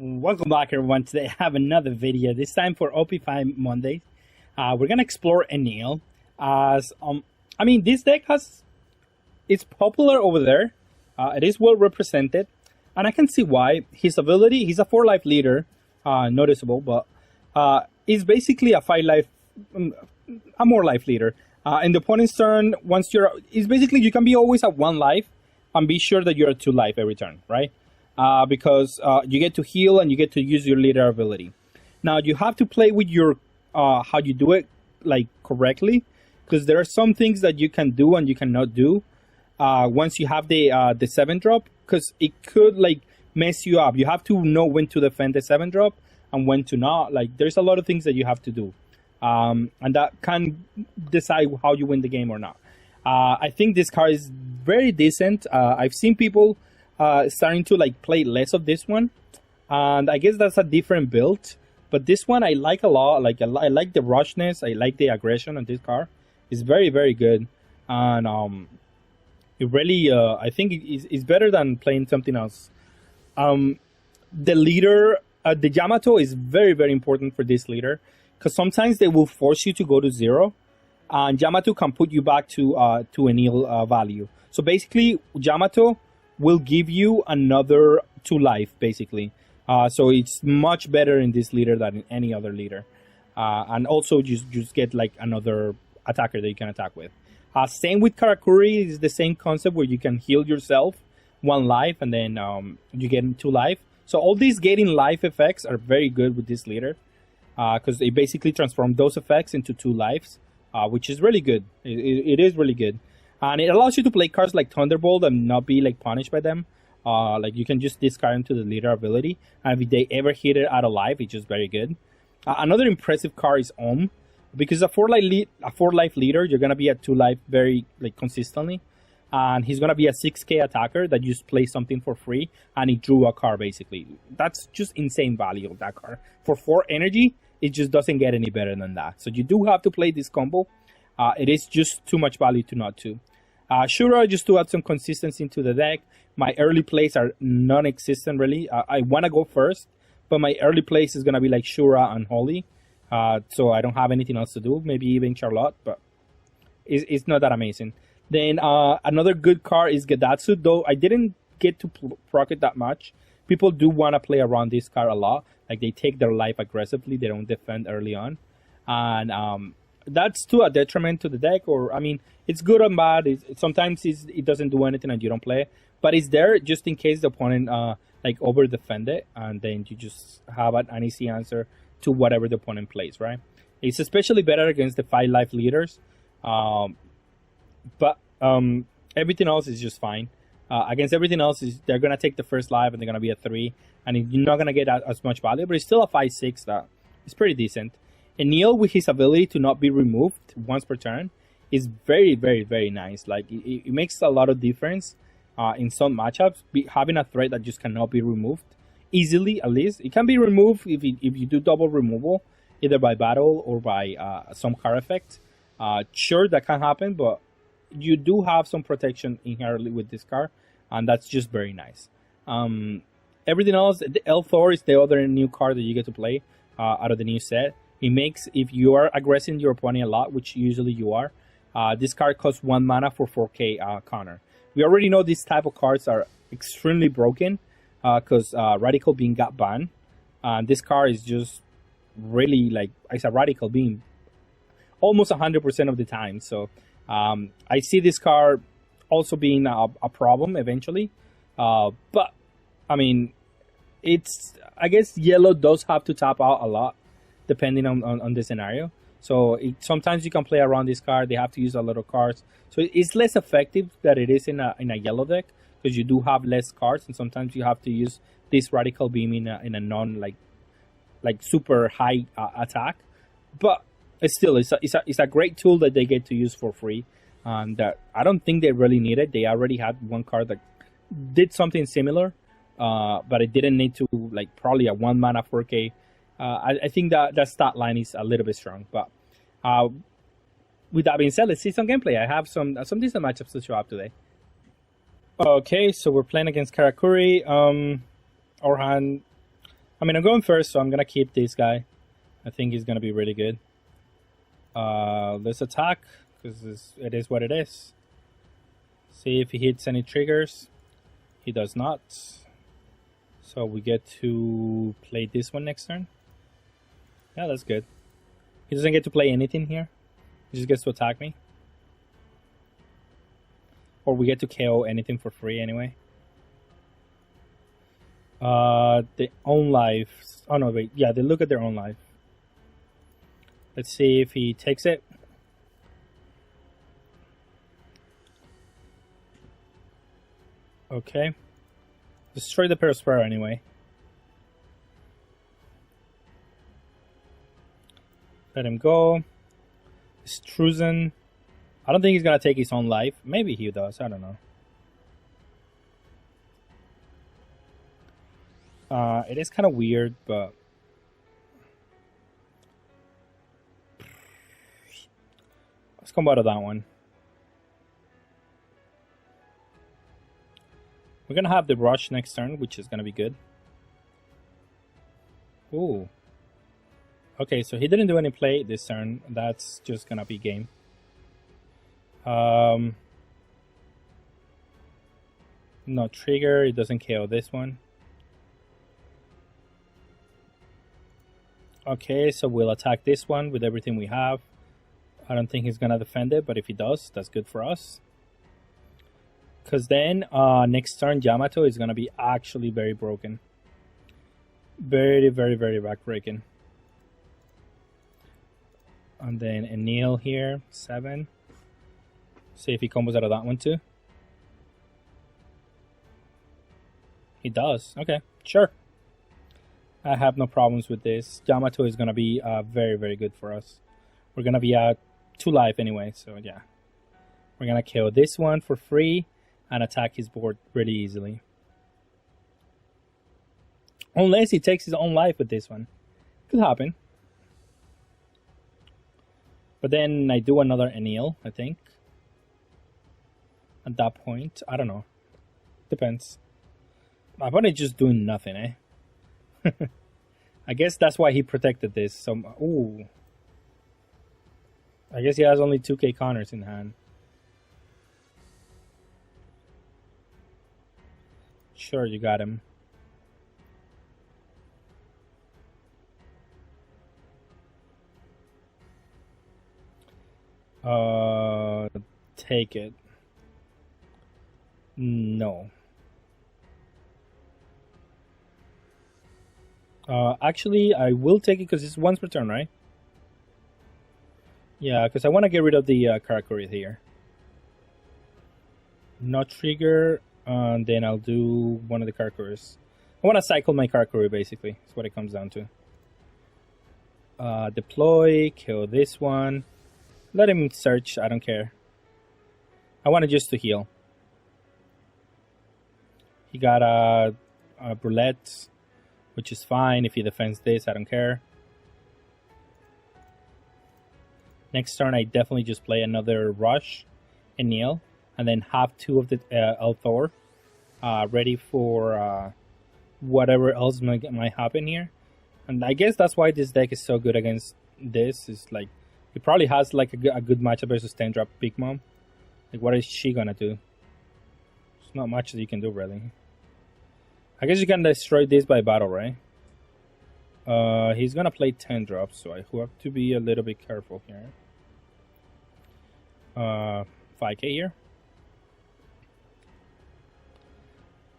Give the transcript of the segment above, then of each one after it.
Welcome back, everyone. Today I have another video, this time for OP5 Mondays. We're going to explore Enel. This deck it's popular over there. It is well represented, and I can see why. His ability, he's a 4-life leader, noticeable, but he's basically a 5-life, a more life leader. In the opponent's turn, it's basically you can be always at 1 life and be sure that you're at 2 life every turn, right? Because you get to heal and you get to use your leader ability. Now you have to play with your how you do it correctly, because there are some things that you can do and you cannot do once you have the 7-drop, because it could mess you up. You have to know when to defend the 7-drop and when to not. There's a lot of things that you have to do, and that can decide how you win the game or not. I think this card is very decent. I've seen people starting to play less of this one, and I guess that's a different build, but this one I like a lot. I like the rushness, I like the aggression on this card. It's very, very good, and it really I think it's better than playing something else. The leader, the Yamato, is very, very important for this leader, because sometimes they will force you to go to 0, and Yamato can put you back to Enel value. So basically Yamato will give you another 2 life, basically. So it's much better in this leader than in any other leader. And also just get another attacker that you can attack with. Same with Karakuri, is the same concept where you can heal yourself 1 life and then you get 2 life. So all these getting life effects are very good with this leader, because they basically transform those effects into 2 lives, which is really good. It is really good. And it allows you to play cards like Thunderbolt and not be punished by them. You can just discard them to the leader ability, and if they ever hit it out of life, it's just very good. Another impressive card is because a 4-life leader, you're gonna be at 2 life very consistently, and he's gonna be a 6k attacker that just plays something for free, and he drew a card basically. That's just insane value of that card. For 4 energy, it just doesn't get any better than that. So you do have to play this combo. It is just too much value to not to. Shura, just to add some consistency into the deck. My early plays are non-existent, really. I want to go first, but my early plays is going to be Shura and Holy. So I don't have anything else to do. Maybe even Charlotte, but it's not that amazing. Then another good card is Gedatsu, though I didn't get to proc it that much. People do want to play around this card a lot. They take their life aggressively. They don't defend early on. And that's to a detriment to the deck, it's good or bad. Sometimes it doesn't do anything and you don't play, but it's there just in case the opponent over defend it, and then you just have an easy answer to whatever the opponent plays, right? It's especially better against the 5-life leaders, but everything else is just fine. Against everything else, they're gonna take the first life and they're gonna be a 3, and you're not gonna get as much value, but it's still a 5/6 that is pretty decent. Enel, with his ability to not be removed once per turn, is very, very, very nice. It makes a lot of difference in some matchups. Having a threat that just cannot be removed easily, at least. It can be removed if you do double removal, either by battle or by some card effect. Sure, that can happen, but you do have some protection inherently with this card, and that's just very nice. Everything else, the L4 is the other new card that you get to play out of the new set. It makes, if you are aggressing your opponent a lot, which usually you are, this card costs 1 mana for 4k counter. We already know these type of cards are extremely broken, because Radical Beam got banned. And this card is just really it's a Radical Beam almost 100% of the time. So I see this card also being a problem eventually. But I guess yellow does have to tap out a lot, depending on the scenario. So sometimes you can play around this card. They have to use a lot of cards, so it's less effective than it is in a yellow deck, because you do have less cards, and sometimes you have to use this Radical Beam in a non super high attack. But it's a great tool that they get to use for free, and that I don't think they really need it. They already had one card that did something similar, but it didn't need to probably a 1 mana 4k. I think that stat line is a little bit strong, but with that being said, let's see some gameplay. I have some decent matchups to show up today. Okay, so we're playing against Karakuri. Our hand I mean, I'm going first, so I'm gonna keep this guy. I think he's gonna be really good. Let's attack, because it is what it is. See if he hits any triggers. He does not. So we get to play this one next turn. Yeah, that's good. He doesn't get to play anything here. He just gets to attack me. Or we get to KO anything for free anyway. Their own life. Oh no, wait. Yeah, they look at their own life. Let's see if he takes it. Okay. Destroy the Perospero anyway. Let him go. Struzen. I don't think he's gonna take his own life. Maybe he does. I don't know. It is kind of weird, but let's come out of that one. We're gonna have the rush next turn, which is gonna be good. Ooh. Okay, so he didn't do any play this turn. That's just gonna be game. No trigger. It doesn't KO this one. Okay, so we'll attack this one with everything we have. I don't think he's gonna defend it, but if he does, that's good for us. Because then next turn Yamato is gonna be actually very broken. Very, very, very backbreaking. And then Enel here, 7. See if he combos out of that one too. He does. Okay, sure. I have no problems with this. Yamato is going to be very, very good for us. We're going to be at 2 life anyway, so yeah. We're going to kill this one for free and attack his board really easily. Unless he takes his own life with this one. Could happen. But then I do another Enel, I think. At that point, I don't know. Depends. My opponent just doing nothing, eh? I guess that's why he protected this. So, ooh. I guess he has only 2k counters in hand. Sure, you got him. Take it. No. Actually, I will take it because it's once per turn, right? Yeah, because I want to get rid of the Karakuri here. Not trigger, and then I'll do one of the Karakuris. I want to cycle my Karakuri, basically. That's what it comes down to. Deploy, kill this one. Let him search, I don't care. I want it just to heal. He got a Brulette, which is fine. If he defends this, I don't care. Next turn, I definitely just play another Rush and Enel, and then have 2 of the Elthor ready for whatever else might happen here. And I guess that's why this deck is so good against this. Is like it probably has like a good matchup versus 10-drop Big Mom. Like, what is she gonna do? There's not much that you can do, really. I guess you can destroy this by battle, right? He's gonna play 10 drops, so I have to be a little bit careful here. 5k here.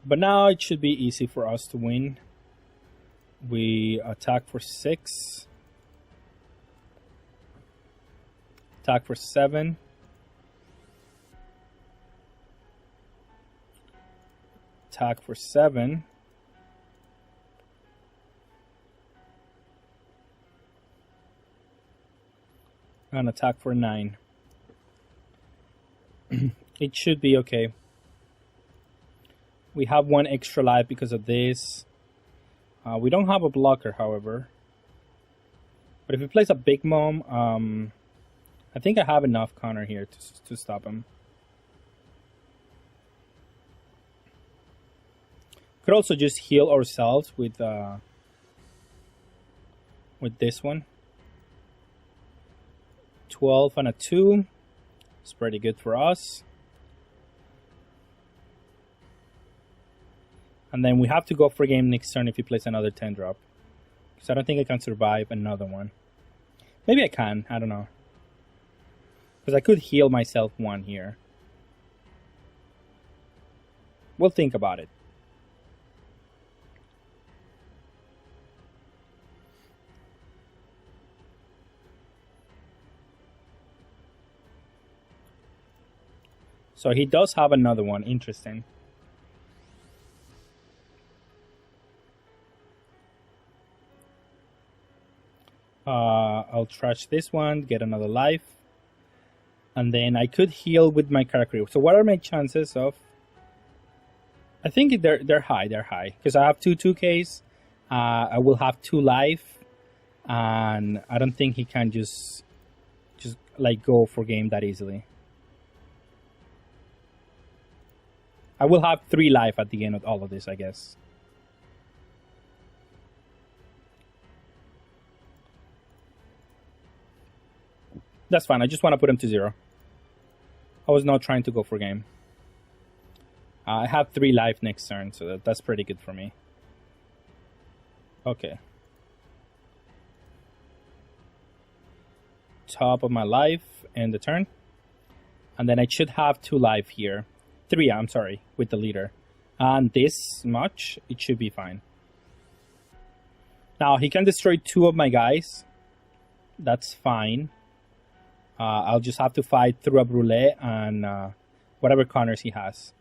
But now it should be easy for us to win. We attack for 6. Attack for 7. Attack for 7. And attack for 9. It should be okay. We have 1 extra life because of this. We don't have a blocker, however. But if he plays a Big Mom, I think I have enough counter here to stop him. Could also just heal ourselves with with this one. 12 and a 2. It's pretty good for us. And then we have to go for game next turn if he plays another 10 drop. Because I don't think I can survive another one. Maybe I can, I don't know. Because I could heal myself 1 here. We'll think about it. So he does have another one, interesting. I'll trash this one, get another life. And then I could heal with my character. So what are my chances of... I think they're high, Because I have 2Ks, I will have 2 life. And I don't think he can just like go for game that easily. I will have 3 life at the end of all of this, I guess. That's fine. I just want to put him to 0. I was not trying to go for game. I have 3 life next turn, so that's pretty good for me. Okay. Top of my life, end the turn. And then I should have 2 life here. 3, I'm sorry, with the leader. And this much, it should be fine. Now, he can destroy 2 of my guys. That's fine. I'll just have to fight through a Brûlé and whatever corners he has.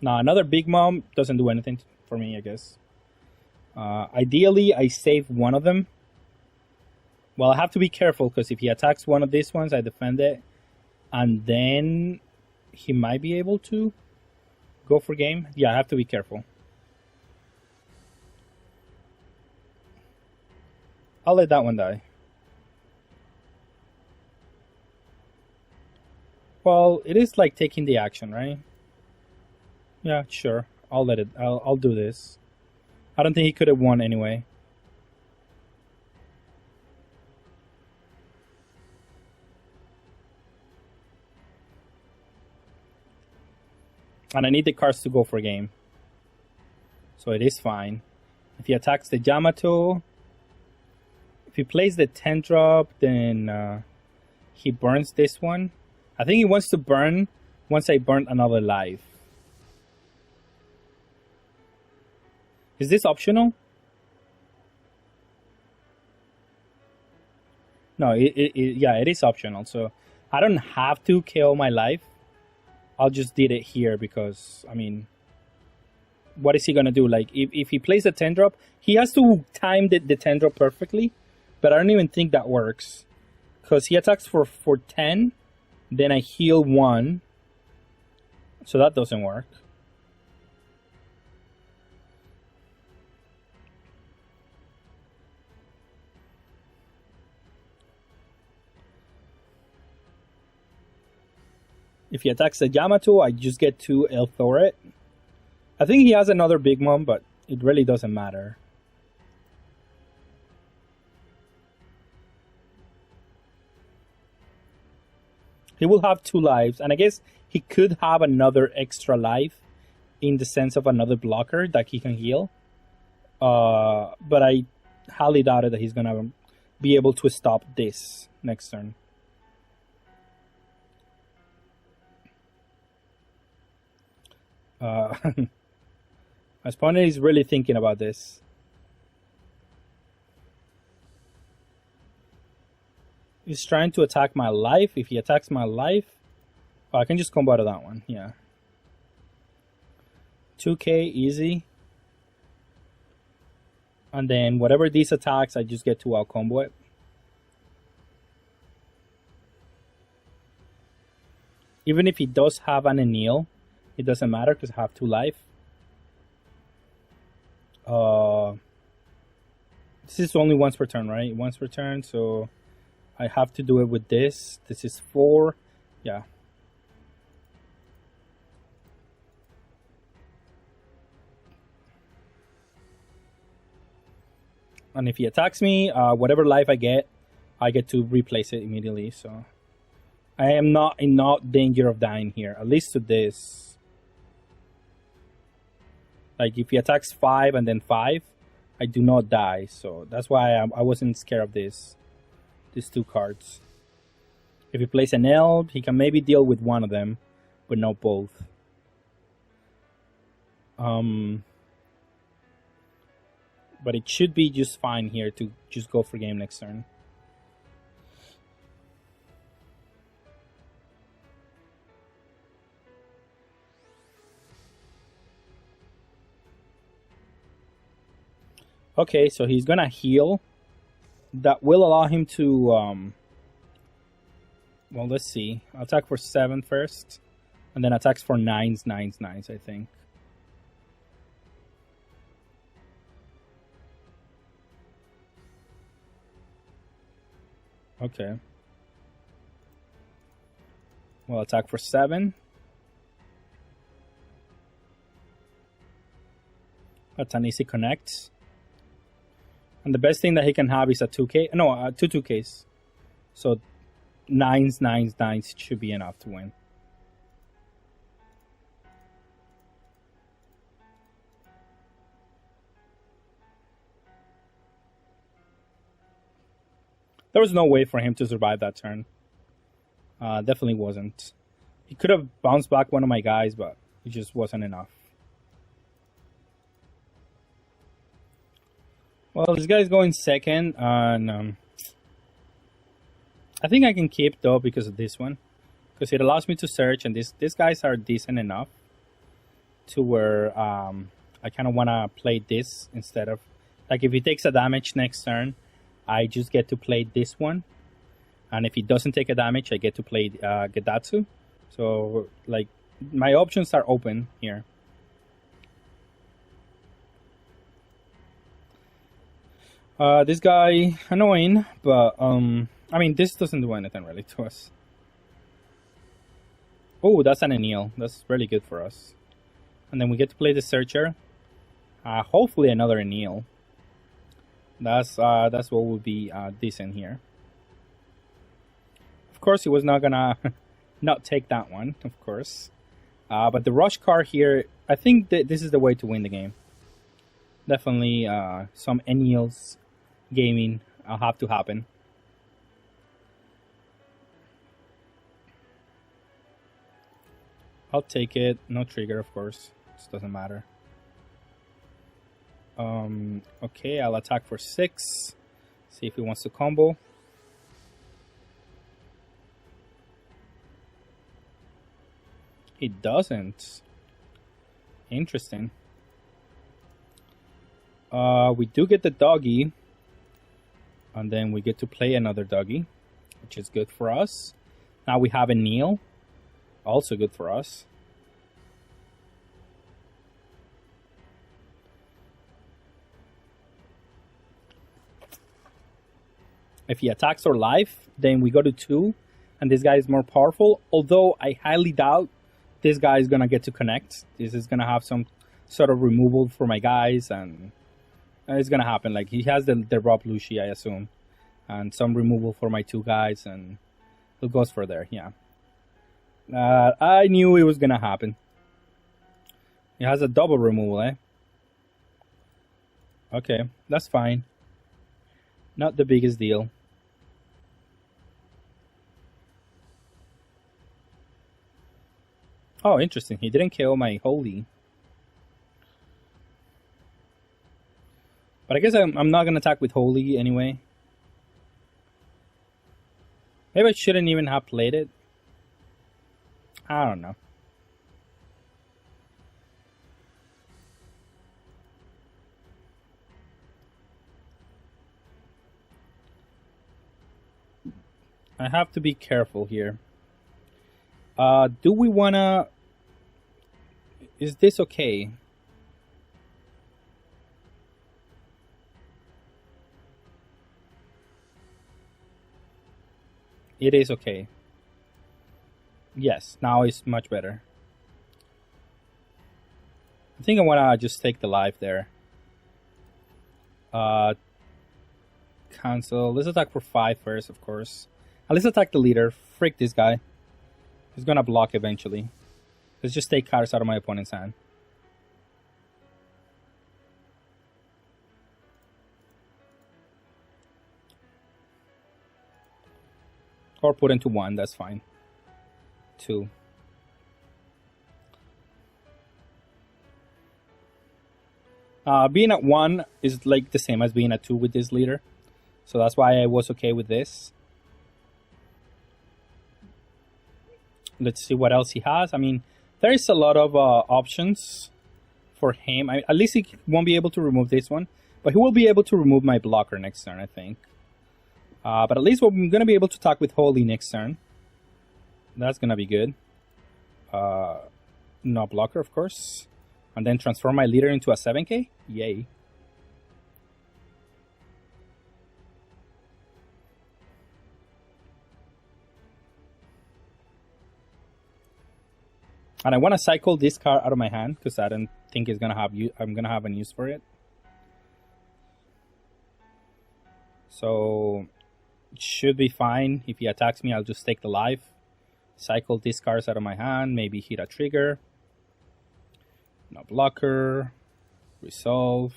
Now, another Big Mom doesn't do anything for me, I guess. Ideally, I save one of them. Well, I have to be careful, because if he attacks one of these ones, I defend it. And then he might be able to go for game. Yeah, I have to be careful. I'll let that one die. Well, it is like taking the action, right? Yeah, sure. I'll let it. I'll do this. I don't think he could have won anyway. And I need the cards to go for game. So it is fine. If he attacks the Yamato, if he plays the 10 drop, then he burns this one. I think he wants to burn once I burn another life. Is this optional? No, yeah, it is optional. So I don't have to KO my life. I'll just did it here because, I mean, what is he going to do? Like, if he plays the 10 drop, he has to time the 10 drop perfectly. But I don't even think that works. Because he attacks for 10, then I heal 1. So that doesn't work. If he attacks the Yamato, I just get to Elthor it. I think he has another Big Mom, but it really doesn't matter. He will have 2 lives, and I guess he could have another extra life in the sense of another blocker that he can heal. But I highly doubt it that he's gonna be able to stop this next turn. My opponent is really thinking about this. He's trying to attack my life. If he attacks my life, oh, I can just combo to that one. Yeah. 2k easy. And then whatever these attacks, I just get to out combo it. Even if he does have an Enel, it doesn't matter because I have 2 life. This is only once per turn, right? Once per turn, so I have to do it with this. This is 4. Yeah. And if he attacks me, whatever life I get to replace it immediately. So I am not in danger of dying here, at least to this. Like if he attacks 5 and then 5, I do not die. So that's why I wasn't scared of these 2 cards. If he plays an Enel, he can maybe deal with one of them, but not both. But it should be just fine here to just go for game next turn. Okay, so he's gonna heal. That will allow him to, well, let's see. Attack for 7 first, and then attacks for 9s, I think. Okay. Well, attack for 7. That's an easy connect. And the best thing that he can have is a 2K. No, 2 2Ks. So 9s should be enough to win. There was no way for him to survive that turn. Definitely wasn't. He could have bounced back one of my guys, but it just wasn't enough. Well, this guy's going second, and I think I can keep though because of this one, because it allows me to search, and these guys are decent enough to where I kind of want to play this instead of, like, if he takes a damage next turn, I just get to play this one, and if he doesn't take a damage, I get to play Gedatsu. So, like, my options are open here. This guy, annoying, but, I mean, this doesn't do anything really to us. Oh, that's an Enel. That's really good for us. And then we get to play the Searcher. Hopefully another Enel. That's what would be decent here. Of course, he was not gonna not take that one, of course. But the Rush card here, I think that this is the way to win the game. Definitely some Enels gaming have to happen. I'll take it. No trigger, of course. This doesn't matter. Okay, I'll attack for 6. See if he wants to combo. He doesn't. Interesting. We do get the doggy. And then we get to play another doggy, which is good for us. Now we have a Enel. Also good for us. If he attacks our life, then we go to 2, and this guy is more powerful. Although I highly doubt this guy is gonna get to connect. This is gonna have some sort of removal for my guys, and it's gonna happen. Like, he has the Rob Lucy, I assume, and some removal for my 2 guys, and it goes for there. Yeah, I knew it was gonna happen. He has a double removal, eh? Okay, that's fine. Not the biggest deal. Oh, interesting. He didn't kill my holy. But I guess I'm not going to attack with holy anyway. Maybe I shouldn't even have played it. I don't know. I have to be careful here. Do we wanna... Is this okay? It is okay. Yes, now it's much better. I think I wanna just take the life there. cancel. Let's attack for 5 first, of course. And let's attack the leader. Frick this guy. He's gonna block eventually. Let's just take cards out of my opponent's hand. Or put into 1, that's fine. 2. Being at 1 is like the same as being at 2 with this leader. So that's why I was okay with this. Let's see what else he has. I mean, there is a lot of options for him. At least he won't be able to remove this one. But he will be able to remove my blocker next turn, I think. But at least I'm going to be able to attack with Holy next turn. That's going to be good. No blocker, of course. And then transform my leader into a 7k? Yay. And I want to cycle this card out of my hand because I don't think it's gonna have I'm gonna have a use for it. So it should be fine. If he attacks me, I'll just take the life. Cycle these cards out of my hand. Maybe hit a trigger. No blocker. Resolve.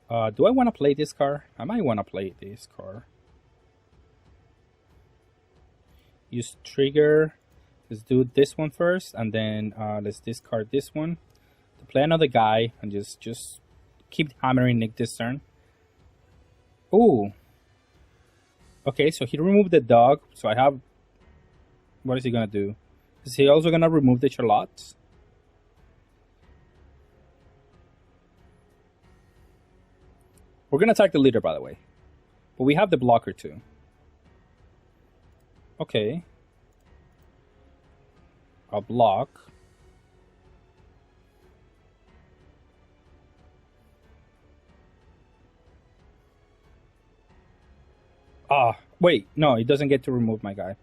Do I want to play this card? I might want to play this card. Use trigger. Let's do this one first, and then let's discard this one to play another guy and just keep hammering Nick this turn. Ooh. Okay, so he removed the dog. So I have. What is he gonna do? Is he also gonna remove the Charlottes? We're gonna attack the leader, by the way, but we have the blocker too. Okay. I'll block. Wait, no, he doesn't get to remove my guy.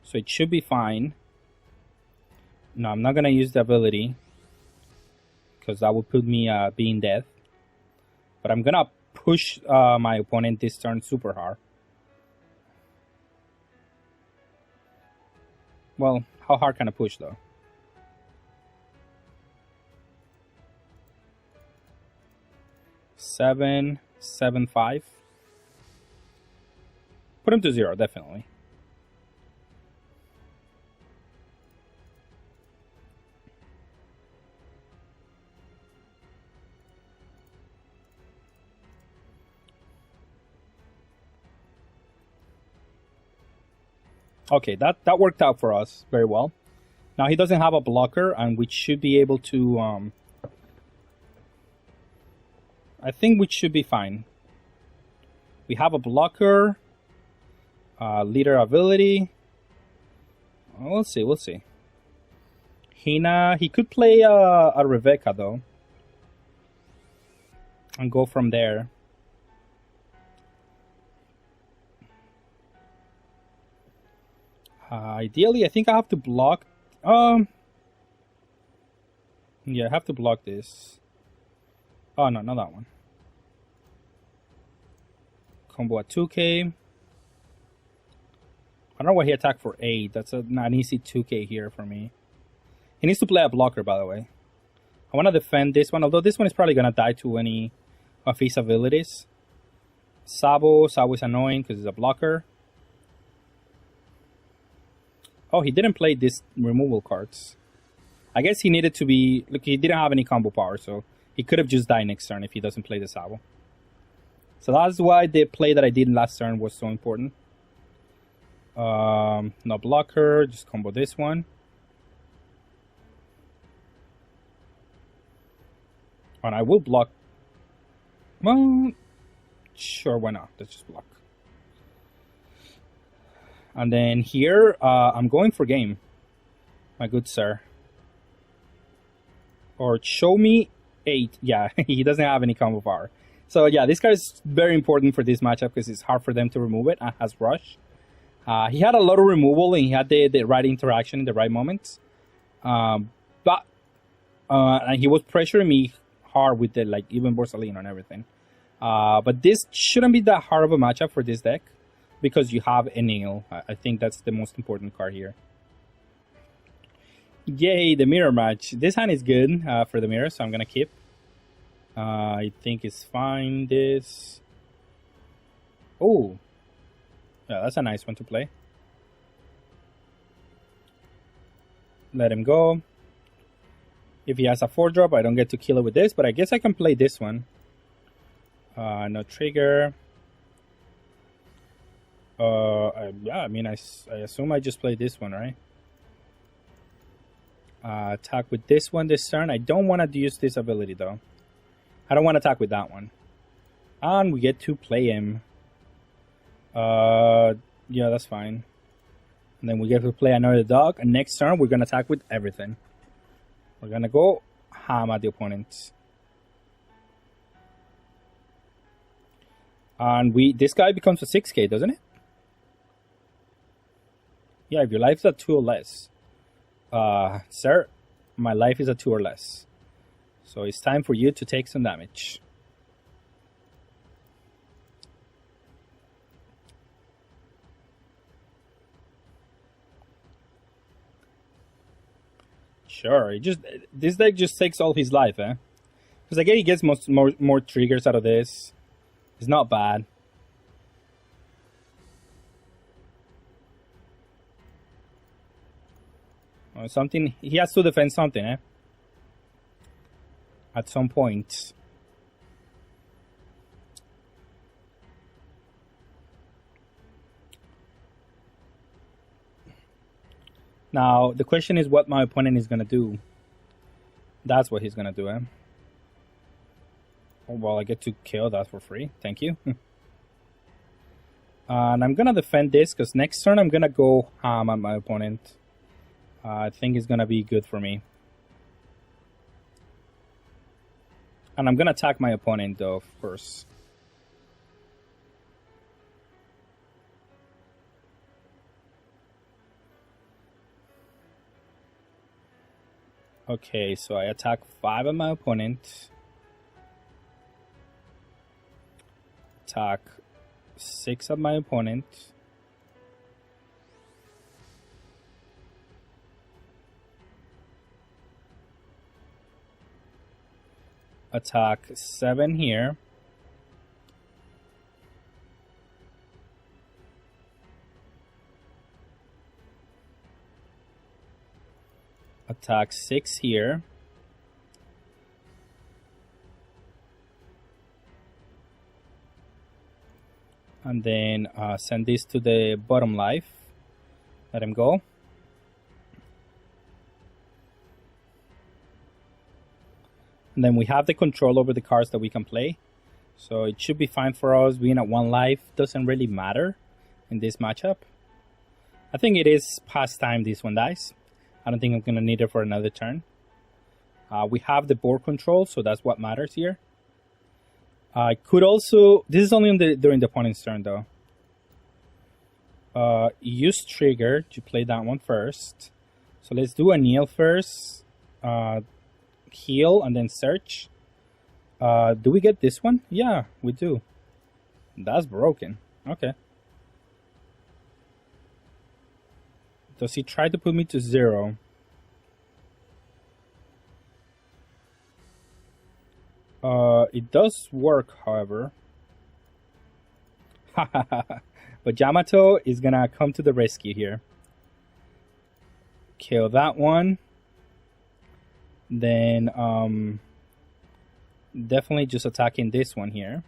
So it should be fine. No, I'm not gonna use the ability because that would put me being dead. But I'm gonna push my opponent this turn super hard. Well, how hard can I push though? Seven, 5. Put him to 0, definitely. Okay, that worked out for us very well. Now he doesn't have a blocker, and we should be able to... I think we should be fine. We have a blocker, leader ability. We'll see, we'll see. Hina, he could play a Rebecca though, and go from there. Ideally, I think I have to block. Yeah, I have to block this. Oh no, not that one. Combo at 2k. I don't know why he attacked for 8. That's an easy 2k here for me. He needs to play a blocker, by the way. I want to defend this one, although this one is probably going to die to any of his abilities. Sabo is annoying because he's a blocker. Oh, he didn't play these removal cards. I guess he needed to be... Look, he didn't have any combo power, so he could have just died next turn if he doesn't play the Sabo. So that's why the play that I did last turn was so important. No blocker, just combo this one. And I will block... Well, sure, why not? Let's just block. And then here, I'm going for game, my good sir. Or show me 8. Yeah, he doesn't have any combo power. So yeah, this card is very important for this matchup because it's hard for them to remove it and has rush. He had a lot of removal and he had the right interaction in the right moments. And he was pressuring me hard with the like even Borsalino and everything. But this shouldn't be that hard of a matchup for this deck because you have Enel. I think that's the most important card here. Yay, the mirror match. This hand is good for the mirror, so I'm gonna keep. I think it's fine. This. Oh, yeah, that's a nice one to play. Let him go. If he has a 4-drop, I don't get to kill it with this, but I guess I can play this one. No trigger. Yeah, I mean, I assume I just play this one, right? Attack with this one this turn. I don't want to use this ability, though. I don't want to attack with that one. And we get to play him. Yeah, that's fine. And then we get to play another dog. And next turn, we're going to attack with everything. We're going to go ham at the opponent. And this guy becomes a 6k, doesn't it? Yeah, if your life is at 2 or less. Sir, my life is at 2 or less. So it's time for you to take some damage. Sure, this deck just takes all his life, eh? Because again, he gets more triggers out of this. It's not bad. Something he has to defend something, eh? At some point. Now the question is what my opponent is gonna do. That's what he's gonna do, eh? Oh well, I get to kill that for free. Thank you. And I'm gonna defend this because next turn I'm gonna go ham at my opponent. I think it's gonna be good for me. And I'm gonna attack my opponent though, of course. Okay, so I attack 5 at my opponent. Attack 6 at my opponent. Attack 7 here. Attack 6 here. And then send this to the bottom life. Let him go. And then we have the control over the cards that we can play. So it should be fine for us. Being at 1 life doesn't really matter in this matchup. I think it is past time this one dies. I don't think I'm going to need it for another turn. We have the board control, so that's what matters here. I could also... This is only during the opponent's turn, though. Use trigger to play that one first. So let's do Enel first. Heal and then search. Do we get this one? Yeah, we do. That's broken. Okay. Does he try to put me to 0? It does work, however. But Yamato is gonna come to the rescue here. Kill that one. Then definitely just attacking this one here.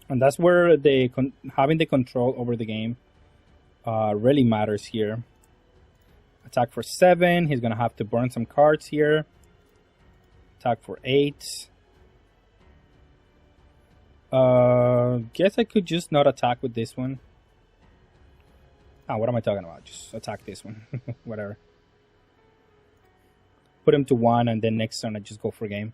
And that's where having the control over the game really matters here. Attack for 7. He's gonna have to burn some cards here. Attack for 8. Guess I could just not attack with this one. What am I talking about? Just attack this one. Whatever. Put him to 1, and then next turn I just go for game.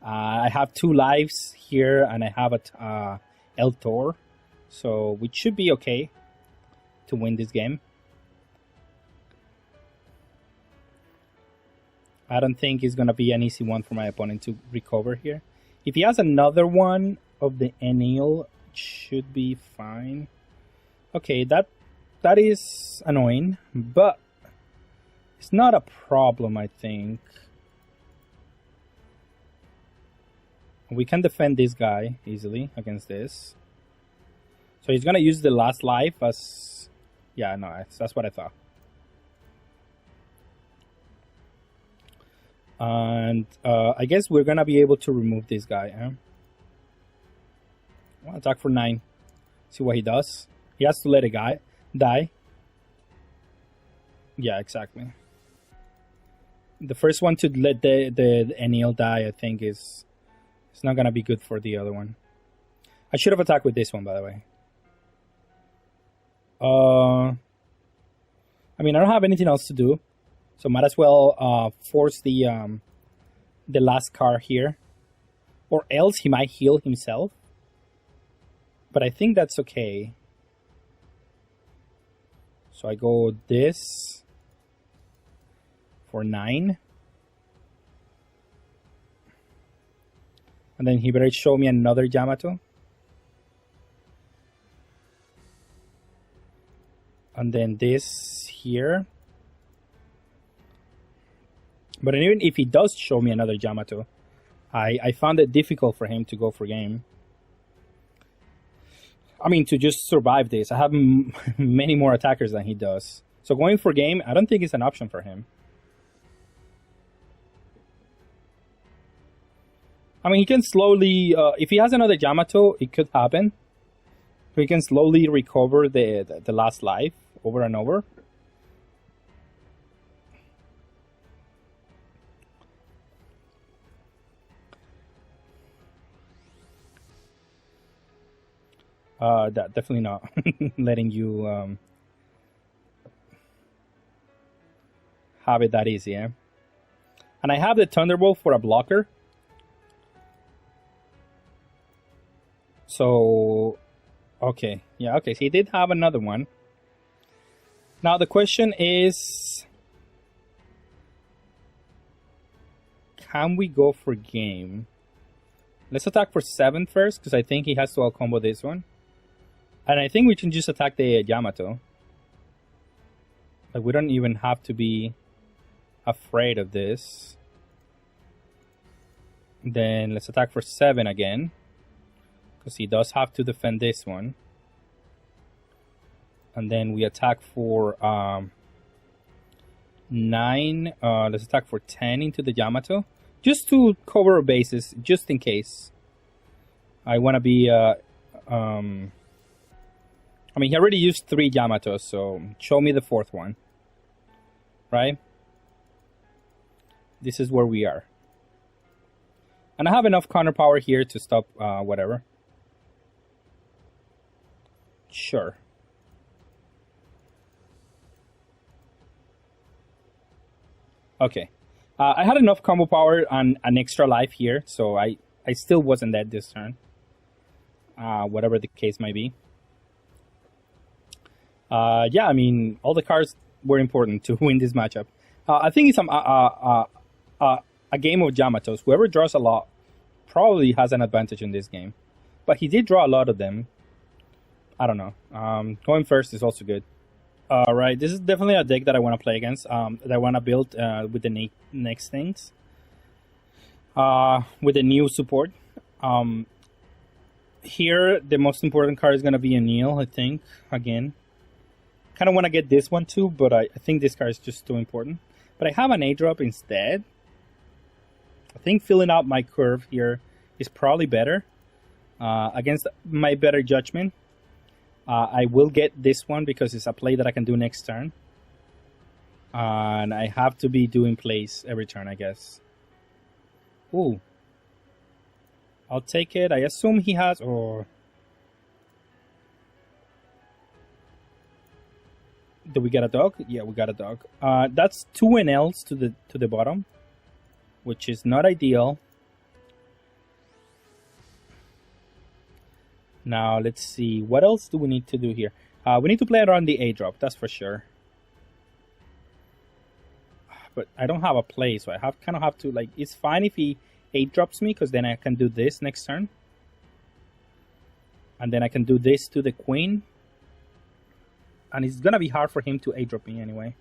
I have 2 lives here, and I have a El Tor, so we should be okay to win this game. I don't think it's gonna be an easy one for my opponent to recover here. If he has another one of the Enel, it should be fine. Okay, that is annoying, but it's not a problem, I think. We can defend this guy easily against this. So he's gonna use the last life as... Yeah, no, that's what I thought. And I guess we're gonna be able to remove this guy. Huh? Well, attack for 9. See what he does. He has to let a guy die. Yeah, exactly. The first one to let the Enel die, I think, is... It's not gonna be good for the other one. I should have attacked with this one, by the way. I mean, I don't have anything else to do, so might as well force the last card here, or else he might heal himself. But I think that's okay. So I go this for 9. And then he better show me another Yamato. And then this here. But even if he does show me another Yamato, I found it difficult for him to go for game. I mean, to just survive this. I have many more attackers than he does. So going for game, I don't think it's an option for him. I mean, he can slowly... if he has another Yamato, it could happen. He can slowly recover the last life over and over. That definitely not letting you have it that easy, eh? And I have the Thunderbolt for a blocker. So, okay. Yeah, okay. So he did have another one. Now the question is, can we go for game? Let's attack for 7 first, because I think he has to out-combo this one. And I think we can just attack the Yamato. Like, we don't even have to be afraid of this. Then let's attack for 7 again, because he does have to defend this one. And then we attack for 9. Let's attack for 10 into the Yamato, just to cover our bases, just in case. I want to be... I mean, he already used 3 Yamatos, so show me the 4th one. Right? This is where we are. And I have enough counter power here to stop whatever. Sure. Okay. I had enough combo power and an extra life here, so I still wasn't dead this turn. Whatever the case might be. Yeah, I mean, all the cards were important to win this matchup. I think it's a game of Yamatos. Whoever draws a lot probably has an advantage in this game. But he did draw a lot of them. I don't know. Going first is also good. Alright, this is definitely a deck that I want to play against. That I want to build with the next things. With the new support. Here, the most important card is going to be Enel, I think, again. Kind of want to get this one too, but I think this card is just too important. But I have an A-drop instead. I think filling out my curve here is probably better. Against my better judgment. I will get this one because it's a play that I can do next turn. And I have to be doing plays every turn, I guess. Ooh. I'll take it. I assume he has... Oh. Do we get a dog? Yeah, we got a dog. That's 2 Enels to the bottom, which is not ideal. Now, let's see. What else do we need to do here? We need to play around the A-drop, that's for sure. but I don't have a play, so I kind of have to, like, it's fine if he 8-drops me, because then I can do this next turn. And then I can do this to the queen. And it's gonna be hard for him to 8-drop me anyway.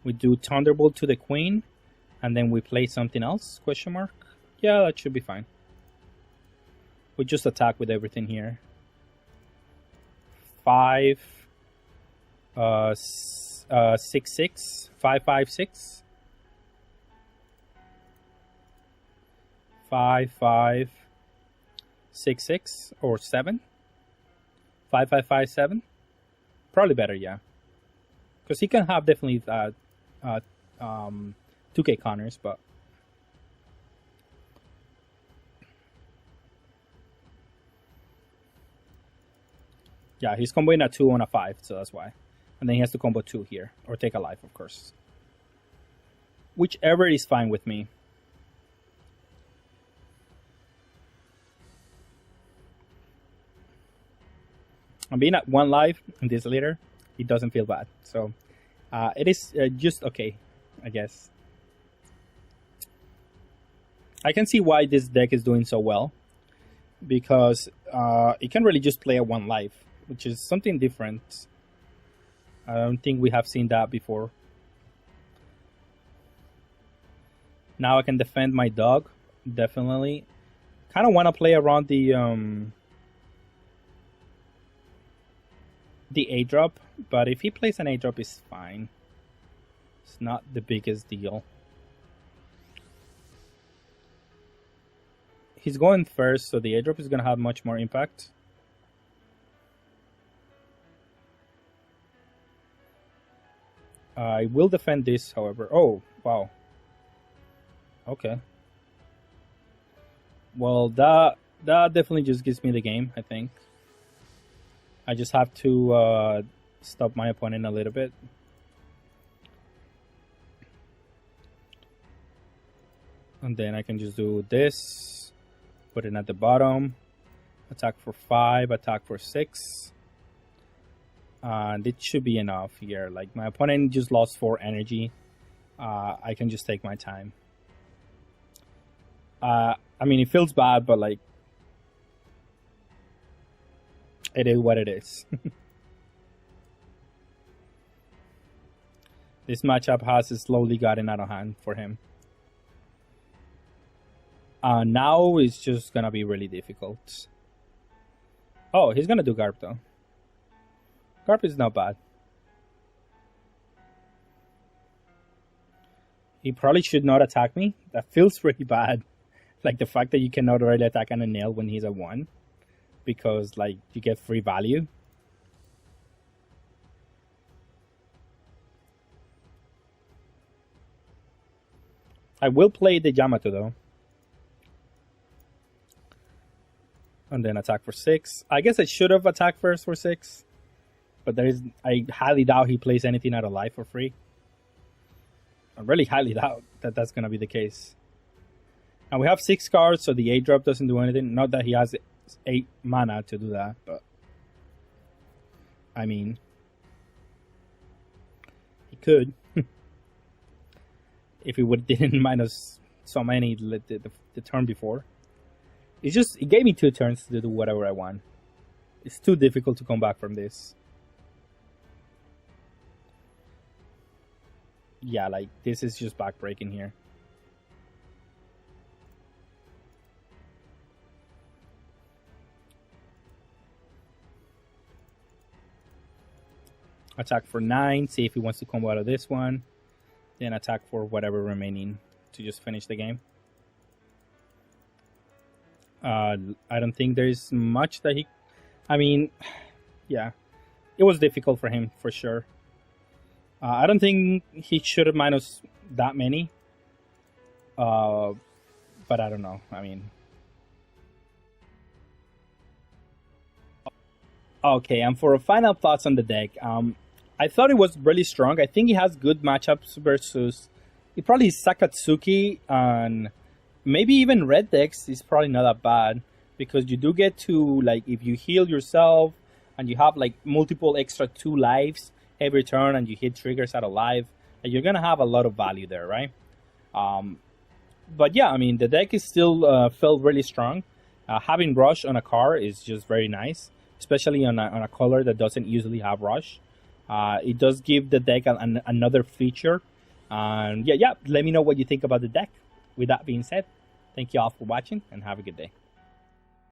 We do Thunderbolt to the queen, and then we play something else, question mark. Yeah, that should be fine. We just attack with everything here. 5, 6, 6, 5, 5, 6. 5, 5, 6, 6, or 7. 5, 5, 5, 7. Probably better, yeah. Because he can have definitely 2k counters, but yeah, he's comboing a 2 on a 5, so that's why. And then he has to combo 2 here, or take a life, of course. Whichever is fine with me. I'm being at 1 life in this later, it doesn't feel bad. So it is just okay, I guess. I can see why this deck is doing so well, because it can really just play at 1 life, which is something different. I don't think we have seen that before. Now I can defend my dog, definitely. Kind of want to play around the 8-drop, but if he plays an 8-drop, it's fine. It's not the biggest deal. He's going first, so the 8-drop is going to have much more impact. I will defend this, however. Oh, wow. Okay. Well, that definitely just gives me the game, I think. I just have to stop my opponent a little bit. And then I can just do this. Put it at the bottom. Attack for 5, attack for 6. And it should be enough here. Like, my opponent just lost 4 energy. I can just take my time. I mean, it feels bad, but like, it is what it is. This matchup has slowly gotten out of hand for him. Now it's just gonna be really difficult. Oh, he's gonna do Garp though. Garp is not bad. He probably should not attack me. That feels really bad. Like the fact that you cannot already attack an Enel when he's a 1. Because like you get free value. I will play the Yamato though. And then attack for 6. I guess I should have attacked first for 6. But I highly doubt he plays anything out of life for free. I really highly doubt that that's going to be the case. And we have 6 cards, so the 8-drop doesn't do anything. Not that he has 8 mana to do that, but I mean, he could. If he didn't minus so many the turn before. It's just, it gave me 2 turns to do whatever I want. It's too difficult to come back from this. Yeah, like, this is just backbreaking here. Attack for 9, see if he wants to combo out of this one. Then attack for whatever remaining to just finish the game. I don't think there's much that he... I mean, yeah. It was difficult for him, for sure. I don't think he should have minus that many. But I don't know. I mean... Okay, and for final thoughts on the deck, I thought it was really strong. I think he has good matchups versus probably Sakatsuki and maybe even red decks is probably not that bad because you do get to, like, if you heal yourself and you have like multiple extra 2 lives, every turn and you hit triggers out of life, you're gonna have a lot of value there, right? But yeah, I mean, the deck is still felt really strong. Having rush on a car is just very nice, especially on a color that doesn't usually have rush. It does give the deck another feature. And yeah, let me know what you think about the deck. With that being said, thank you all for watching and have a good day.